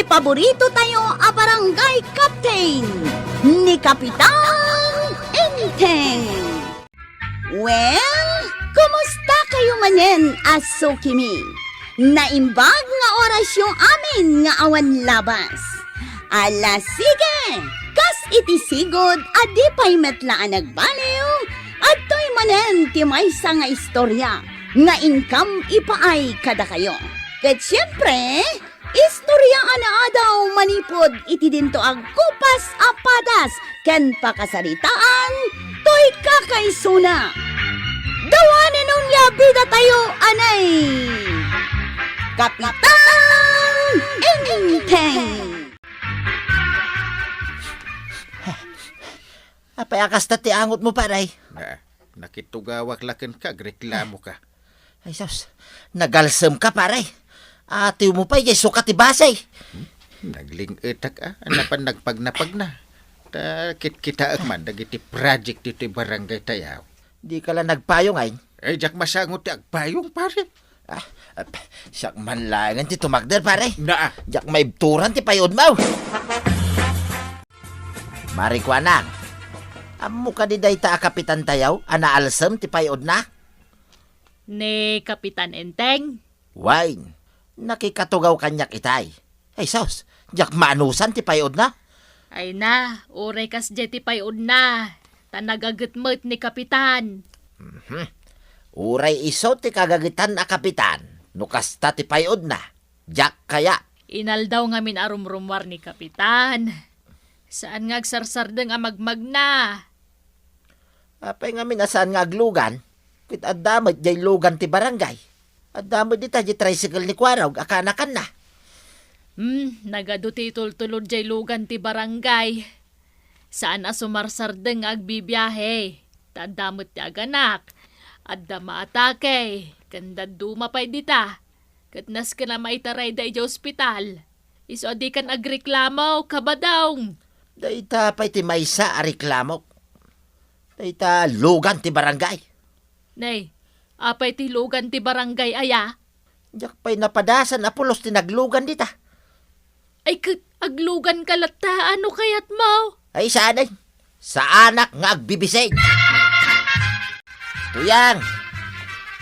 ti paborito tayo a barangay captain ni Kapitan Enteng. Well, kumusta kayo manen, aso kimi? Naimbag nga oras yung amin nga awan labas. Ala sige, kas iti sigod adi pa'y metlaan nagbaliw at to'y manen ti maysa nga istorya nga income ipaay kada kayo. Ket siyempre, istorya ana daw manipod iti dinto ag kupas apadas ken pakasaritaan to'y kakaisuna. Dawanin nun bida tayo anay Kapitan Enteng. Apay akas na ti angot mo, paray. Nakitugawak laken ka, reklamo ka. Ay, sus, nagalsam ka, paray. Ate mo pa, yay, sukat ti basay. Nagling-etak anapan nagpagnapag na. Kita man, dagiti project dito barangay tayaw. Di ka lang nagpayong, ay. Jak masangot ti agpayong, pare. Siyak man langan ti tumagder, paray. Naa. Jak may turan ti payod mo. Mari ko, anak. Amo ka di day ta kapitan tayaw, anaalsam ti payod na? Ni Kapitan Enteng? Wine, nakikatugaw kanyak itay. Ay, sus, jak maanusan ti payod na? Ay na, uray kas jeti payod na. Tanagagatmet ni Kapitan. Uray iso ti kagagitan na kapitan, nukasta ti payod na. Jak kaya. Inal daw ngamin arumrumwar ni Kapitan. Saan nga agsarsardeng amagmag na? Apay nga minasaan nga aglugan, kit adamit jay lugan ti barangay. Adamit dita jay tricycle ni Kwarog, akanakan na. Nagaduti tultulod jay lugan ti barangay. Saan asumarsardeng agbibiyahe? Tadamot ti aganak. Adda maatake. Kanda dumapay dita. Katnas ka na maitaray da ija ospital. Iso di kan agreklamo, kabadawng. Dayta pa'y ti maysa a reklamok. Dayta lugan ti barangay. Nay, apay ti lugan ti barangay aya? Jak pa'y napadasan apulos ti naglugan dita. Ay aglugan kalata, ano kayat mo? Ay saan ay? Sa anak nga agbibisig. Tuyang!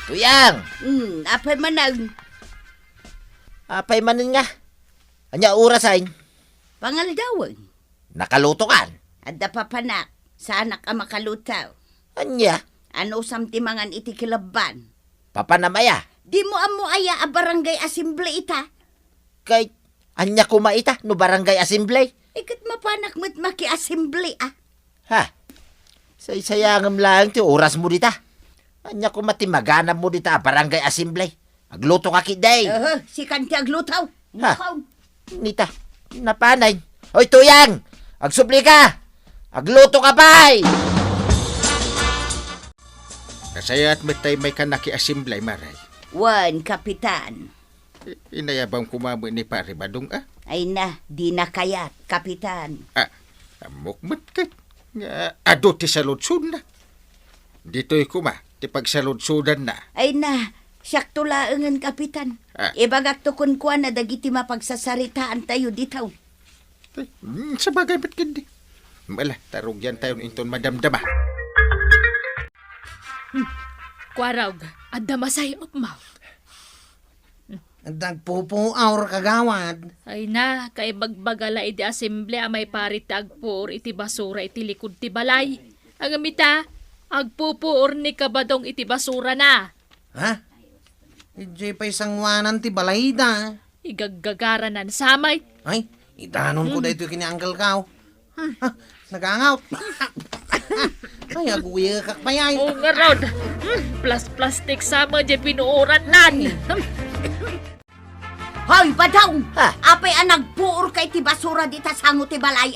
Tuyang! Apay manag, Apay manin nga. Anya oras ay? pangaldawan. Nakalutokan. Adda papanak, sa anak ang makalutaw. Anya? Ano samtimangan iti kilaban? Papanamaya. Di mo amo aya a barangay assembly ita. Kay anya kumaita no barangay assembly. Ikat mapanak mo't maki-assembly Ha? Say-sayangam lang ti oras mo dita. Anya kumatimaganap mo dita barangay assembly. Agluto ka kiday. Si kanti aglutaw. Ha? Mukaw. Nita, napanay. Hoy, Tuyang! Agsupli ka! Agluto ka pa'y! Kasayat metay may kanaki-asimblay, maray. Wan, kapitan. Inayabang kumamo ni pare badong Ay na, di na kayat, kapitan. Amukmat ka. Ado ti saludsud na. Dito'y kuma, ti pagsaludsudan na. Ay na, siyak tulaangan, kapitan. Ibagak to kun kuan na dagiti mapagsasaritaan tayo ditaw. Sa bagay ba't gindi? Mala, tarog yan tayo inton madamdama. Kwarog, adda masay upmaw. Dagpupuaw kagawad. Ay na, kay bagbagala iti assembly may parit ti agpuor iti basura iti likod ti balay. Ang amita, agpupuor ni kabadong iti basura na. Ha? Ijay pa isang wanan ti balayda. Igaggagaranan samay. Ay, itanon ko da ito kini-uncle Kao. Nagangaw. Ay, aguya kakpayay. Oo nga rod. Plastic sama di pinuuran nan. Hoy, badaw! Ha? Apay ang nagpuor kay ti basura dita sango ti balay,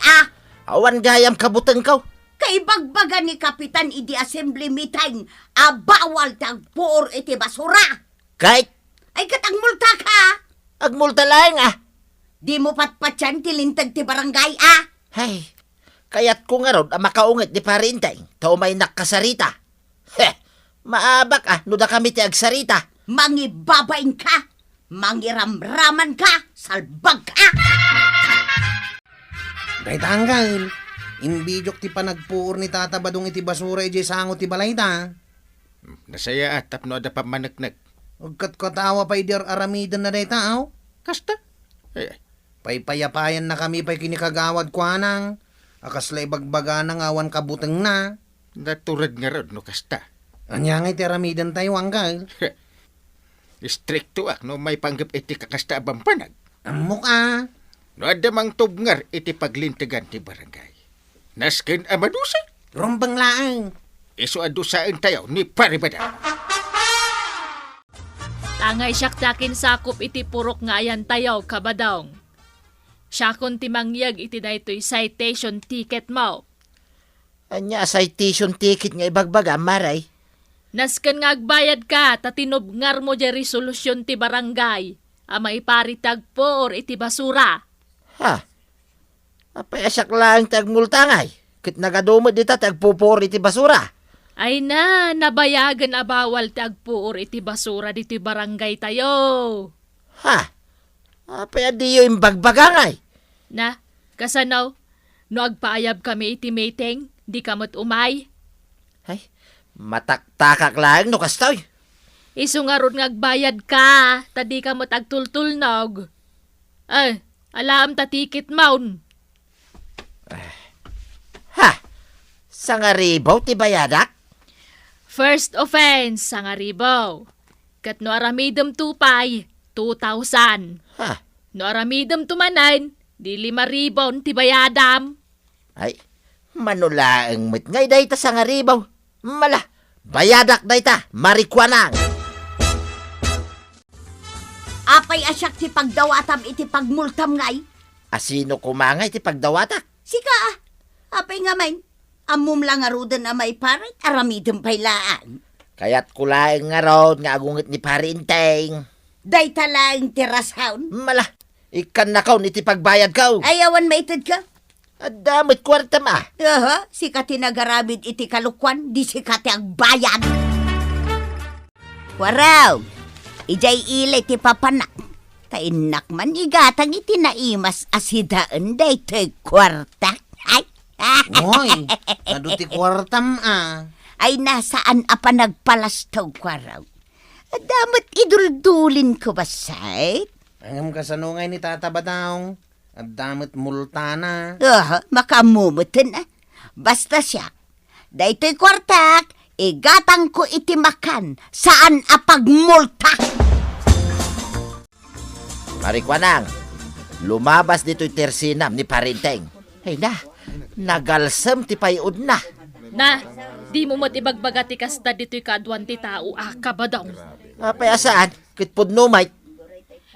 Awan gayam kabutang kaw. Kay bagbaga ni kapitan idi assembly meeting, bawal tagpuor iti basura. Kahit Ay katang multa ka! agmulta lang Di mo patpatyan ti lintag ti barangay, Hay, kayat ko nga rod makaungit di parintay. Tao may nakasarita. Heh, maabak no da kami ti agsarita. Mangibabain ka! Mangiramraman ka! Salbag ka! Dahil Uncle, imbijok ti panagpuor ni Tata Badong iti basura iti sangot ti balay ta. Nasaya at tapno ada pamanagnag. Ugkat katawa pa idir aramidan na day tao. Kasta? Paypayapayan na kami pa'y kinikagawad kwa nang. Akasla ibagbaga ng awan kabuteng na. Naturad nga rod no kasta. Anya nga iti aramidan tayo, Uncle. Stricto ak no may panggap iti kakasta abampanag. Amok ah. No adamang tubngar iti paglintigan ti barangay. Nasken amadusa. Rombang laang. Iso adusaan tayo ni Paribada. Tangay siyak takin sakop iti purok nga ayan tayo, kabadong. Siya kon timangyag iti daytoy citation ticket mo. Anya citation ticket nga ibagbaga, maray. Nasken nga agbayad ka, tatinobngar mo di resolusyon ti barangay. Ama iparitag po or iti basura. Ha? Apay asyak lang tagmultangay. Kit nagadumod dita tagpupuri ti basura. Ay na, nabayagan abawal ti agpuor iti basura diti barangay tayo. Ha? Apay adiyo imbagbagangay. Na, kasanaw, no agpaayab kami iti meeting, di kamot umay. Ay, mataktakak lang no kastoy. Isu nga ron nga agbayad ka, tadi kamot agtultulnog. Ay, alam ta ticket maun. Ha? Sa nga ribaw ti bayadak? First offense, sa nga ribaw. Kat no aramidem tupay, 2,000. Ha? No aramidem tumanan, di 5,000 ti bayadam. Ay, manulaang mit ngay dayta sa nga ribaw. Mala, bayadak dayta, marikwanang. Apay asyak ti pagdawatam iti pagmultam ngay. Asino kumangay ti pagdawatak? Sika ah. Apay nga main. Amum lang arudan na may parit, aramidem paylaan. Kaya't kulaing nga raw nga agungit ni Parinteng. Day talaing tirasawn. Mala, ikan na kaw niti pagbayad kaw. Ayawan maitid ka. Adamit kwarta ma. Aha, sika tinagaramid iti kalukwan, di sika ti agbayad. Waraw, ijay ilay ti papanak. Kainak man igatang iti naimas asidaan day ti kwarta. Ay, Hoy, naduti kwartam ah. ay nasaan apa nagpalastaw kwaraw. Damat iduldulin ko ba, say? Angam kasanungay ni Tata Badong. At damit multana. Makamumutin ah. Basta siya. Daytoy kwartak, igatang ko iti makan. Saan apagmulta? Marikwanang, lumabas dito'y tersinam ni Parinteng. Ay na, nagalsam ti payud na. Na, di mo matibagbaga ti kasta dito'y kaadwan ti tao, kabadong. Apay asaan, kitpud numay.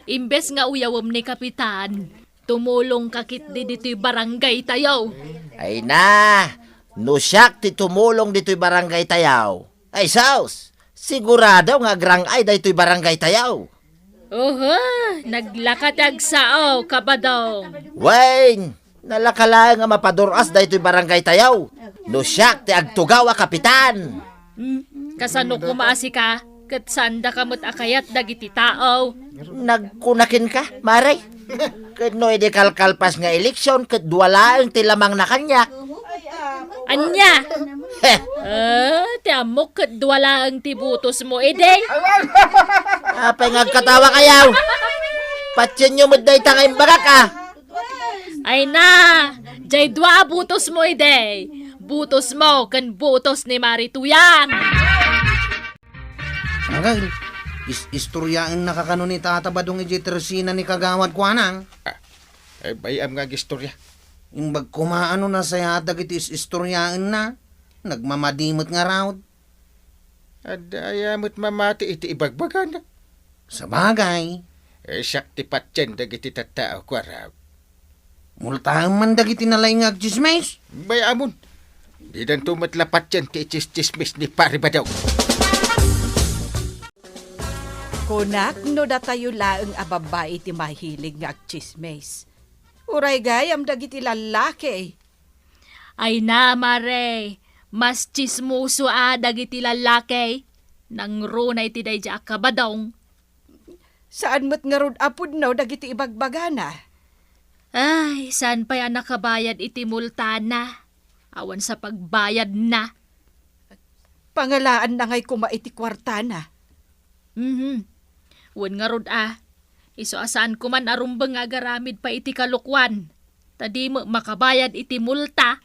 Imbes nga uyawam ni kapitan, tumulong kakit di dito'y barangay tayo. Ay na, no siyak ti tumulong dito'y barangay tayaw. Ay saus, sigurado nga grang ay dito'y barangay tayaw. Oho, naglakatag sao, kabadong. Wayne, nalakala nga mapaduras dito'y barangay tayaw. No siyak ti agtugawa kapitan. Kasano kumaasi ka, kat sanda kamot akayat dagiti tao. Nagkunakin ka, maray. Kat no edi kalkalpas nga eleksyon, kat duwalaang ti lamang na kanyak. Anya, Heh, ti amok kat duwala ang tibutos mo, ede. apay nga katawa kayaw. Patsin nyo muday tangay bagak ah. Ay na, jay dua butos mo, ede. Butos mo, kan butos ni Marituyan. Angay, istoryaan nakakano ni Tata Badong iti tersina ni kagawad kwa nang. Ay bayam nga gistorya. Imbag kumaano na sa yadag iti istoryaan na. Nagmamadimot nga raw. At ayamot mamati iti ibagbagan na. Sa bagay, Siyak ti patyan dagiti tattao ko araw. multahan man dagiti nalay nga agchismes. Bayamon, di dan tumatlapat yan ti chismis ni Paribadaw. Kunak, no datayo laeng ababay iti mahilig nga agchismes. Uray gayam dagiti lalaki. Ay na, mare, mas chismuso dagiti lalaki. Nang runay ti day kabadong. Saan mo't nga rod apod no dagiti ibagbagana? Ay, Bisan pa'y nakabayad iti multa na. Awan sa pagbayad na. Pangalaan na ngay kuma iti kwarta na. Wan nga rod Iso asaan ko man arumbang nga garamid pa iti kalukwan. Tadi mo makabayad iti multa.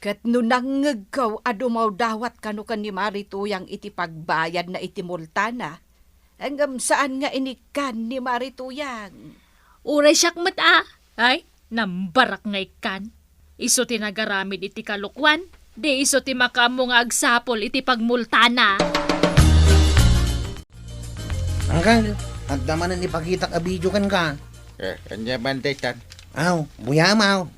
Kat no nangagaw adumaw dawat kano kan ni Marituyang iti pagbayad na iti multa na. Hanggang saan nga inikan ni Marituyang? Uray siyak mat Ay, nambarak ngay kan. Iso ti nagaramid iti kalukwan. Di iso ti makamo nga agsapol iti pagmulta na. Anggal, at damanan ipakita ka video kan ka. Anya man daytan. Aw, buyamaw.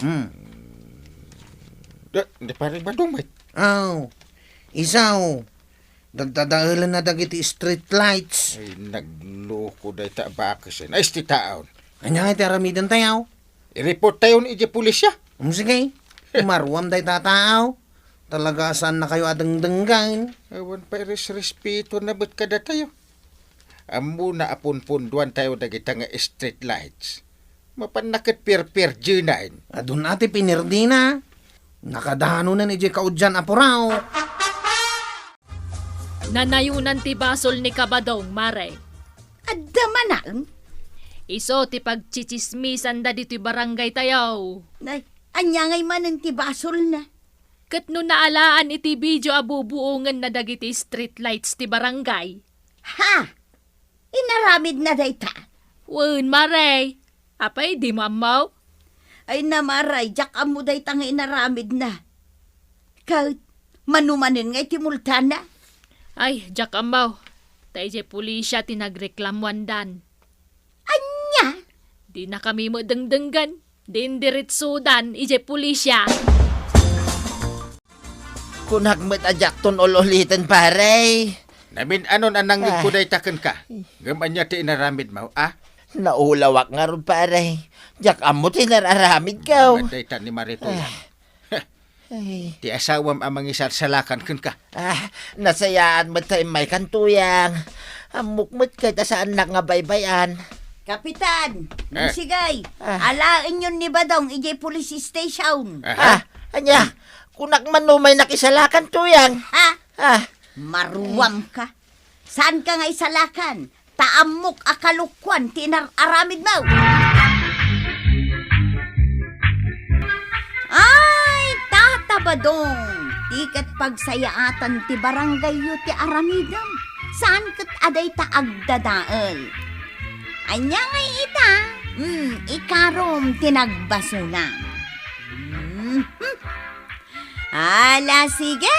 Di pa rin madumit. Aw, isaw. Dagdadaalan na dagiti street lights. Ay, nagloko day ta bakasin. Ay, sti taon. Anya nga taramidan tayaw. I-report tayo ni iji pulisya. Sige, maruam day tataaw. Talaga saan na kayo adang-danggan. Awan pa respeto na ba't kada tayo? Amo na apun-punduan tayo dagita nga street lights. Mapanakit per-per dinain. Adun ati pinirdi na. Nakadano na ni J. Kaudyan apuraw. Nanayunan ti basol ni Kabadong, Mare. Adda manang. Iso ti pagchichismisan da dito'y barangay tayaw. Nay, anya ngay manan ti basol na. Kat no naalaan iti video abubuongan na dagiti street lights ti barangay. Ha! Inaramid na dayta. Wen, Mare. Apay, di mamaw? Ay namaray, jak amo dayta nga inaramid na. Kahit manumanin nga iti multa na. Ay, jak amaw. Tay je pulisya tinagreklamwan dan. Anya? Di na kami mo dengdenggan. Din diritsudan, ije pulisya. Kunag met ajak ton ululitin pare. Namin ano na nang kuday taken ka. Gaman niya ti inaramid mo, Naulawak nga ron pare. Jak amo tinararamid ka. Daytan ni Marito yan. Ay. Ti asawam amang isarsalakan ken ka. Nasayaan mo tayo may kantuyang. Amukmut kay ta saan na nga baybayan. Kapitan, Eh. sigay, alain yun ni Badong, ije police station. Anya, kunak man no may nakisalakan tuyang. Ha? Maruwam ka. Saan ka nga isalakan? Taamok akalukwan, tinararamid mo. Ay, Tata Badong, tikat pagsayaatan ti barangay yu ti aramidam. Saan kat aday ta agdadaal? Anya nga ita, ikarom tinagbasuna. Ala sige,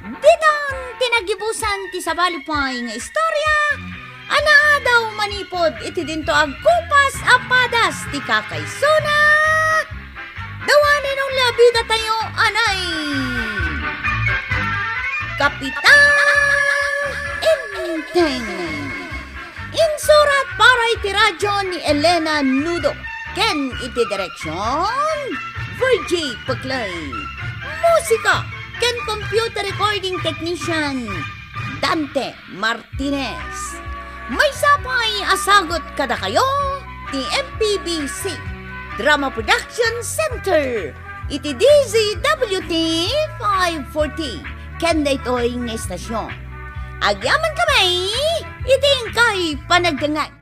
didon tinagibusan ti sabalipay nga istorya, ana daw manipod iti dinto agkupas apadas ti kakaysuna. Dawanin ang labida tayo, anay. Kapitan Inteng. Insurat para iti radyo ni Elena Nudo. Ken iti direksyon, Virgie Paclay. Musika, ken computer recording technician, Dante Martinez. May sapay asagot kada kayo, ti MPBC, Drama Production Center, iti DZWT 540, ken daytoy nga estasyon. Agyaman kamay, iting kay panagdangan.